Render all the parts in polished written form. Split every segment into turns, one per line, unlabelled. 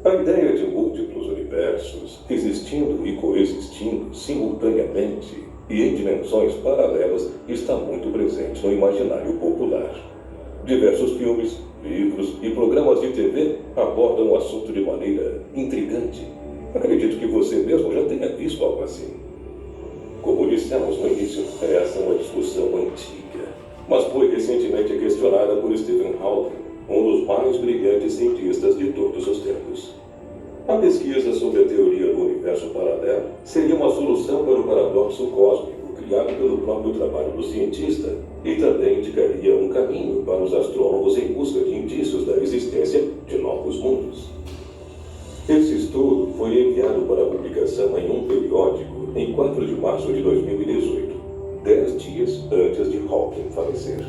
A ideia de múltiplos universos existindo e coexistindo simultaneamente e em dimensões paralelas está muito presente no imaginário popular. Diversos filmes, livros e programas de TV abordam o assunto de maneira intrigante. Acredito que você mesmo já tenha visto algo assim. Como dissemos no início, essa é uma discussão antiga, mas foi recentemente questionada por Stephen Hawking, um dos mais brilhantes cientistas de todos os tempos. A pesquisa sobre a teoria do universo paralelo seria uma solução para o paradoxo cósmico criado pelo próprio trabalho do cientista e também indicaria um caminho para os astrônomos em busca de indícios da existência de novos mundos. Esse estudo foi enviado para publicação em um periódico em 4 de março de 2018, 10 dias antes de Hawking falecer.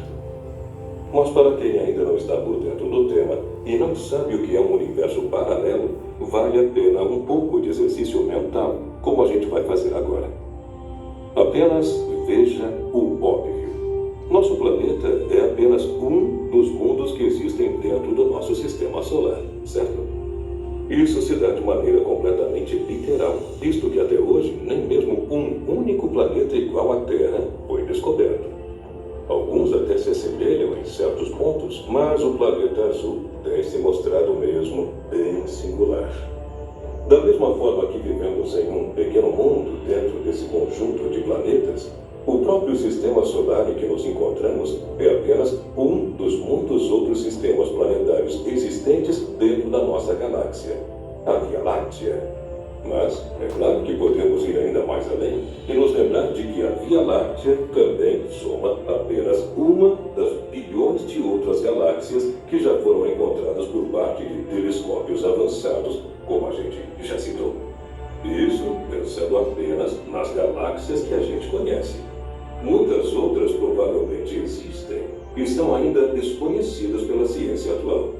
Mas para quem ainda não está por dentro do tema e não sabe o que é um universo paralelo, vale a pena um pouco de exercício mental, como a gente vai fazer agora. Apenas veja o óbvio. Nosso planeta é apenas um dos mundos que existem dentro do nosso sistema solar, certo? Isso se dá de maneira completamente literal, visto que até hoje nem mesmo um único planeta igual à Terra foi descoberto. Alguns até se assemelham em certos pontos, mas o planeta azul tem se mostrado mesmo bem singular. Da mesma forma que vivemos em um pequeno mundo dentro desse conjunto de planetas, o próprio sistema solar em que nos encontramos é apenas um dos muitos outros sistemas planetários existentes dentro da nossa galáxia, a Via Láctea. Mas é claro que podemos ir ainda mais além e nos lembrar de que a Via Láctea também soma apenas uma das bilhões de outras galáxias que já foram encontradas por parte de telescópios avançados, como a gente já citou. Isso pensando apenas nas galáxias que a gente conhece. Muitas outras provavelmente existem e são ainda desconhecidas pela ciência atual.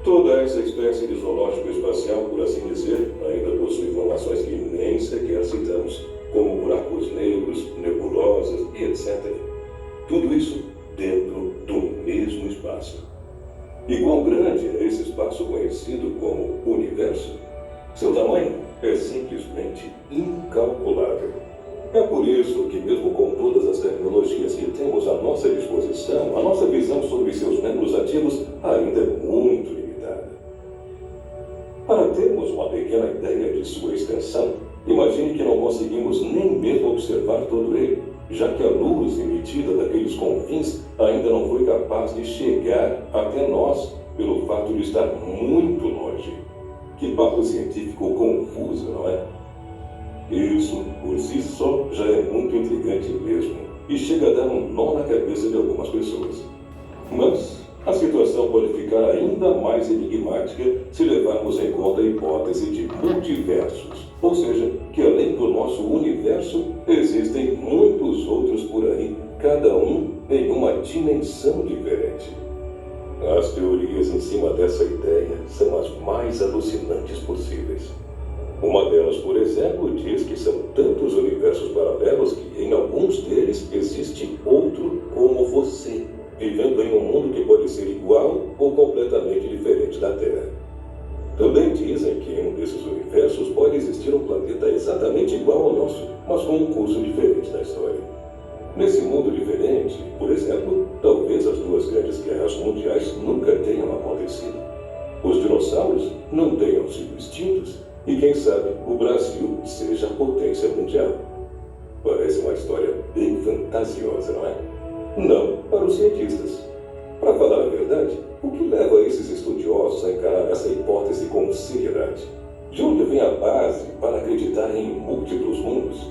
Toda essa espécie de zoológico espacial, por assim dizer, ainda possui informações que nem sequer citamos, como buracos negros, nebulosas e etc. Tudo isso dentro do mesmo espaço. E quão grande é esse espaço conhecido como universo? Seu tamanho é simplesmente incalculável. É por isso que, mesmo com todas as tecnologias que temos à nossa disposição, a nossa visão sobre seus membros ativos ainda é muito limitada. Para termos uma pequena ideia de sua extensão, imagine que não conseguimos nem mesmo observar todo ele, já que a luz emitida daqueles confins ainda não foi capaz de chegar até nós pelo fato de estar muito longe. Que papo científico confuso, não é? Isso, por si só, já é muito intrigante mesmo e chega a dar um nó na cabeça de algumas pessoas. Mas a situação pode ficar ainda mais enigmática se levarmos em conta a hipótese de multiversos, ou seja, que além do nosso universo, existem muitos outros por aí, cada um em uma dimensão diferente. As teorias em cima dessa ideia são as mais alucinantes possíveis. Uma delas, por exemplo, diz que são tantos universos paralelos que em alguns deles existe outro como você, vivendo em um mundo que pode ser igual ou completamente diferente da Terra. Também dizem que em um desses universos pode existir um planeta exatamente igual ao nosso, mas com um curso diferente da história. Nesse mundo diferente, por exemplo, talvez as duas grandes guerras mundiais nunca tenham acontecido. Os dinossauros não tenham sido extintos e, quem sabe, o Brasil seja a potência mundial. Parece uma história bem fantasiosa, não é? Não para os cientistas. Para falar a verdade, o que leva esses estudiosos a encarar essa hipótese com seriedade? De onde vem a base para acreditar em múltiplos mundos?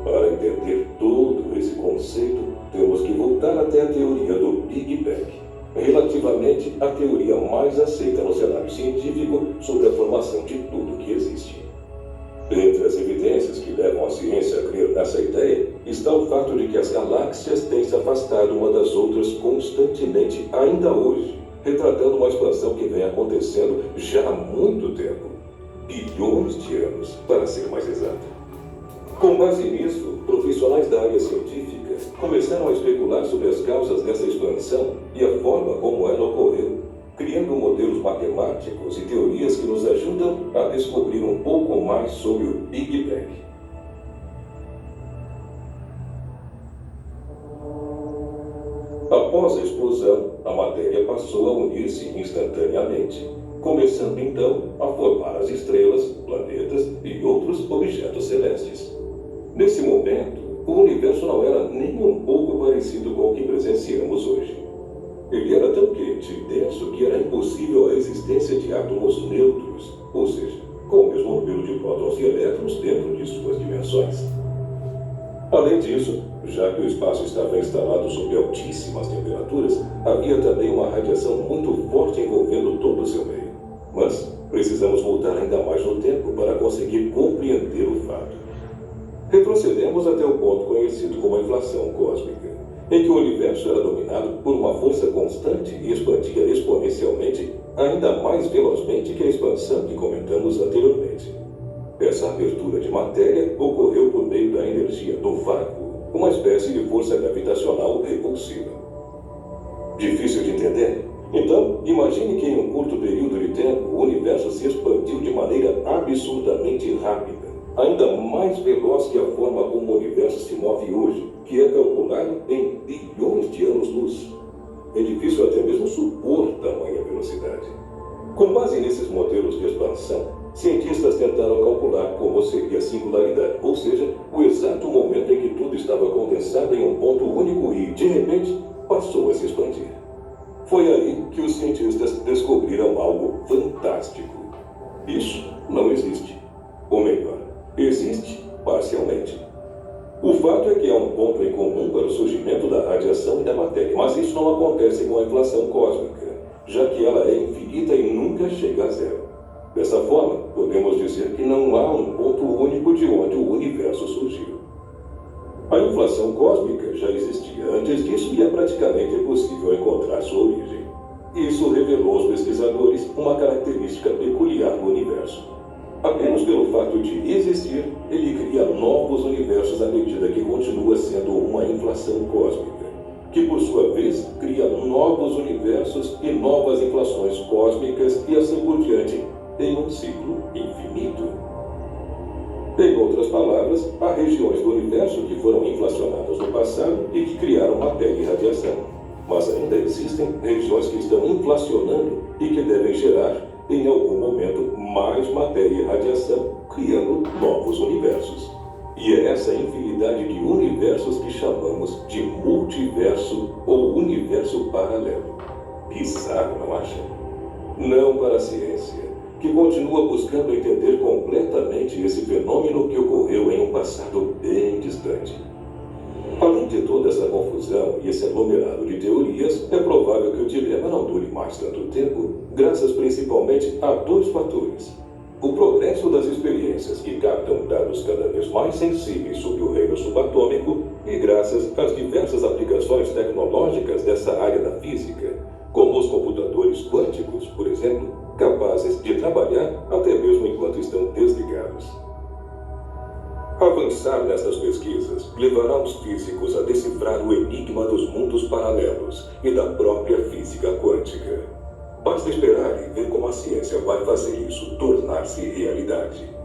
Para entender todo esse conceito, temos que voltar até a teoria do Big Bang, relativamente à teoria mais aceita no cenário científico sobre a formação de tudo que existe. Entre as evidências que levam a ciência a crer nessa ideia está o fato de que as galáxias têm se afastado uma das outras constantemente, ainda hoje, retratando uma expansão que vem acontecendo já há muito tempo, bilhões de anos, para ser mais exato. Com base nisso, profissionais da área científica começaram a especular sobre as causas dessa expansão e a forma como ela ocorreu, criando modelos matemáticos e teorias que nos ajudam a descobrir um pouco mais sobre o Big Bang. Após a explosão, a matéria passou a unir-se instantaneamente, começando então a formar as estrelas, planetas e outros objetos celestes. Nesse momento, o universo não era nem um pouco parecido com o que presenciamos hoje. Ele era tão quente e denso que era impossível a existência de átomos neutros, ou seja, com o mesmo número de prótons e elétrons dentro de suas dimensões. Além disso, já que o espaço estava instalado sob altíssimas temperaturas, havia também uma radiação muito forte envolvendo todo o seu meio. Mas precisamos voltar ainda mais no tempo para conseguir compreender o fato. Retrocedemos até o ponto conhecido como a inflação cósmica, em que o universo era dominado por uma força constante e expandia exponencialmente, ainda mais velozmente que a expansão que comentamos anteriormente. Essa abertura de matéria ocorreu por meio da energia do vácuo, uma espécie de força gravitacional repulsiva. Difícil de entender? Então, imagine que em um curto período de tempo o universo se expandiu de maneira absurdamente rápida, ainda mais veloz que a forma como o universo se move hoje, que é calculado em bilhões de anos-luz. É difícil até mesmo supor tamanha velocidade. Com base nesses modelos de expansão, cientistas tentaram calcular como seria a singularidade, ou seja, o exato momento em que tudo estava condensado em um ponto único e, de repente, passou a se expandir. Foi aí que os cientistas descobriram algo fantástico. Isso não existe. Ou melhor, existe parcialmente. O fato é que há um ponto em comum para o surgimento da radiação e da matéria, mas isso não acontece com a inflação cósmica, já que ela é infinita e nunca chega a zero. Dessa forma, podemos dizer que não há um ponto único de onde o universo surgiu. A inflação cósmica já existia antes disso e é praticamente impossível encontrar sua origem. Isso revelou aos pesquisadores uma característica peculiar do universo. Apenas pelo fato de existir, ele cria novos universos à medida que continua sendo uma inflação cósmica, que por sua vez cria novos universos e novas inflações cósmicas e assim por diante, em um ciclo infinito. Em outras palavras, há regiões do universo que foram inflacionadas no passado e que criaram matéria e radiação. Mas ainda existem regiões que estão inflacionando e que devem gerar, em algum momento, mais matéria e radiação, criando novos universos. E é essa infinidade de universos que chamamos de multiverso ou universo paralelo. Bizarro, não acha? Não para a ciência, que continua buscando entender completamente esse fenômeno que ocorreu em um passado bem distante. Além de toda essa confusão e esse aglomerado de teorias, é provável que o dilema não dure mais tanto tempo, graças principalmente a dois fatores: o progresso das experiências que captam dados cada vez mais sensíveis sobre o reino subatômico e graças às diversas aplicações tecnológicas dessa área da física, como os computadores quânticos, por exemplo, capazes de trabalhar até mesmo enquanto estão desligados. Avançar nessas pesquisas levará os físicos a decifrar o enigma dos mundos paralelos e da própria física quântica. Basta esperar e ver como a ciência vai fazer isso tornar-se realidade.